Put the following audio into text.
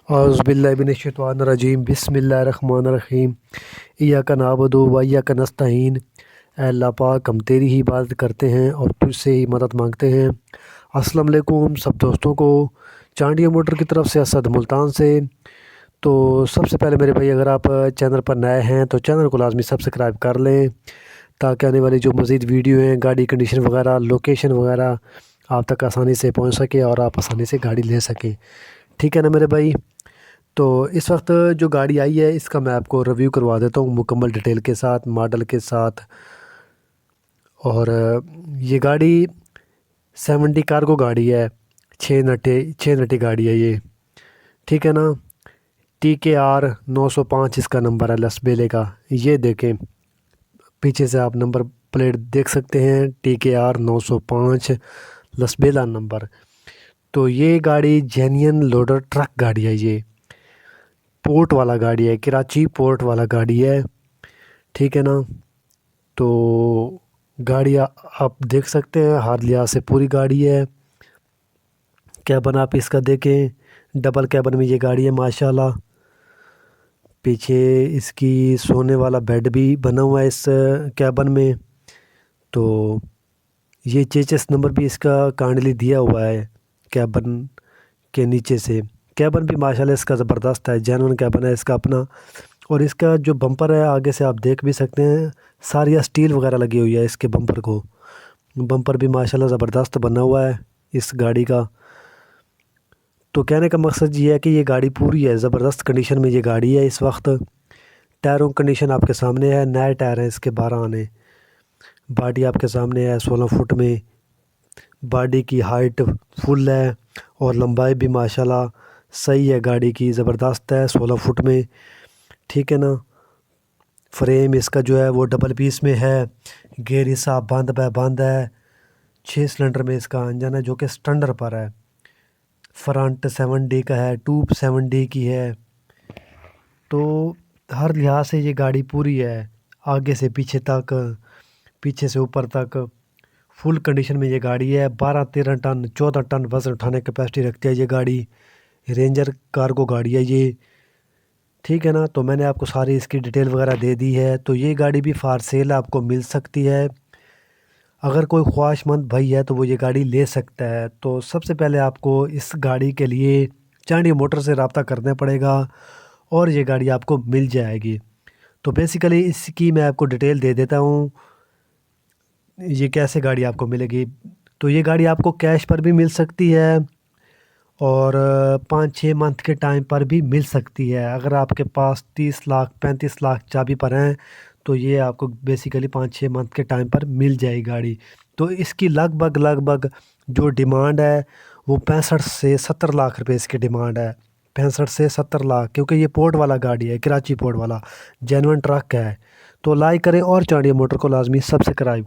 اعوذ باللہ من الشیطان الرجیم بسم اللہ الرحمن الرحیم ایاک نعبد و ایاک نستعین۔ اے اللہ پاک، ہم تیری ہی عبادت کرتے ہیں اور تجھ سے ہی مدد مانگتے ہیں۔ السلام علیکم سب دوستوں کو، چانڈیا موٹر کی طرف سے اسد ملتان سے۔ تو سب سے پہلے میرے بھائی، اگر آپ چینل پر نئے ہیں تو چینل کو لازمی سبسکرائب کر لیں، تاکہ آنے والی جو مزید ویڈیو ہیں، گاڑی کنڈیشن وغیرہ، لوکیشن وغیرہ آپ تک آسانی سے پہنچ سکے اور آپ آسانی سے گاڑی لے سکیں۔ ٹھیک ہے نا میرے بھائی؟ تو اس وقت جو گاڑی آئی ہے اس کا میں آپ کو ریویو کروا دیتا ہوں مکمل ڈیٹیل کے ساتھ، ماڈل کے ساتھ۔ اور یہ گاڑی 70 کارگو گاڑی ہے، 6 نٹی گاڑی ہے یہ، ٹھیک ہے نا۔ TKR 905 اس کا نمبر ہے لسبیلے کا، یہ دیکھیں پیچھے سے آپ نمبر پلیٹ دیکھ سکتے ہیں، TKR 905 لسبیلا نمبر۔ تو یہ گاڑی جینین لوڈر ٹرک گاڑی ہے، یہ پورٹ والا گاڑی ہے، کراچی پورٹ والا گاڑی ہے، ٹھیک ہے نا۔ تو گاڑی آپ دیکھ سکتے ہیں، ہر لحاظ سے پوری گاڑی ہے۔ کیبن آپ اس کا دیکھیں، ڈبل کیبن میں یہ گاڑی ہے ماشاءاللہ۔ پیچھے اس کی سونے والا بیڈ بھی بنا ہوا ہے اس کیبن میں۔ تو یہ چیچس نمبر بھی اس کا کانڈلی دیا ہوا ہے کیبن کے نیچے سے۔ کیبن بھی ماشاءاللہ اس کا زبردست ہے، جینون کیبن ہے اس کا اپنا۔ اور اس کا جو بمپر ہے آگے سے آپ دیکھ بھی سکتے ہیں، ساری اسٹیل وغیرہ لگی ہوئی ہے اس کے بمپر کو۔ بمپر بھی ماشاءاللہ زبردست بنا ہوا ہے اس گاڑی کا۔ تو کہنے کا مقصد یہ ہے کہ یہ گاڑی پوری ہے، زبردست کنڈیشن میں یہ گاڑی ہے اس وقت۔ ٹائروں کنڈیشن آپ کے سامنے ہے، نئے ٹائر ہیں اس کے 12 آنے۔ باڈی آپ کے سامنے ہے 16 فٹ میں، باڈی کی ہائٹ فل ہے اور لمبائی بھی ماشاءاللہ صحیح ہے گاڑی کی، زبردست ہے 16 فٹ میں، ٹھیک ہے نا۔ فریم اس کا جو ہے وہ ڈبل پیس میں ہے، گیئر حصہ بند ہے۔ 6 سلنڈر میں اس کا انجن ہے جو کہ سٹنڈر پر ہے۔ فرنٹ 7D کا ہے، ٹوپ 7D کی ہے۔ تو ہر لحاظ سے یہ گاڑی پوری ہے، آگے سے پیچھے تک، پیچھے سے اوپر تک فل کنڈیشن میں یہ گاڑی ہے۔ 12-13 ٹن 14 ٹن وزن اٹھانے کی کیپیسٹی رکھتی ہے یہ گاڑی، رینجر کارگو گاڑی ہے یہ، ٹھیک ہے نا۔ تو میں نے آپ کو ساری اس کی ڈیٹیل وغیرہ دے دی ہے۔ تو یہ گاڑی بھی فار سیل آپ کو مل سکتی ہے، اگر کوئی خواہش مند بھائی ہے تو وہ یہ گاڑی لے سکتا ہے۔ تو سب سے پہلے آپ کو اس گاڑی کے لیے چانڈیا موٹر سے رابطہ کرنا پڑے گا اور یہ گاڑی آپ کو مل جائے گی۔ تو بیسیکلی اس کی میں آپ کو ڈیٹیل دے دیتا ہوں، یہ کیسے گاڑی آپ کو ملے گی۔ تو یہ گاڑی آپ کو کیش پر بھی مل سکتی ہے اور 5-6 منتھ کے ٹائم پر بھی مل سکتی ہے۔ اگر آپ کے پاس 30 لاکھ 35 لاکھ چابی پر ہیں تو یہ آپ کو بیسیکلی 5-6 منتھ کے ٹائم پر مل جائے گی گاڑی۔ تو اس کی لگ بھگ جو ڈیمانڈ ہے وہ 65 سے 70 لاکھ روپے اس کی ڈیمانڈ ہے، 65 سے 70 لاکھ، کیونکہ یہ پورٹ والا گاڑی ہے، کراچی پورٹ والا جینون ٹرک ہے۔ تو لائک کریں اور چانڈیا موٹر کو لازمی سبسکرائب کریں۔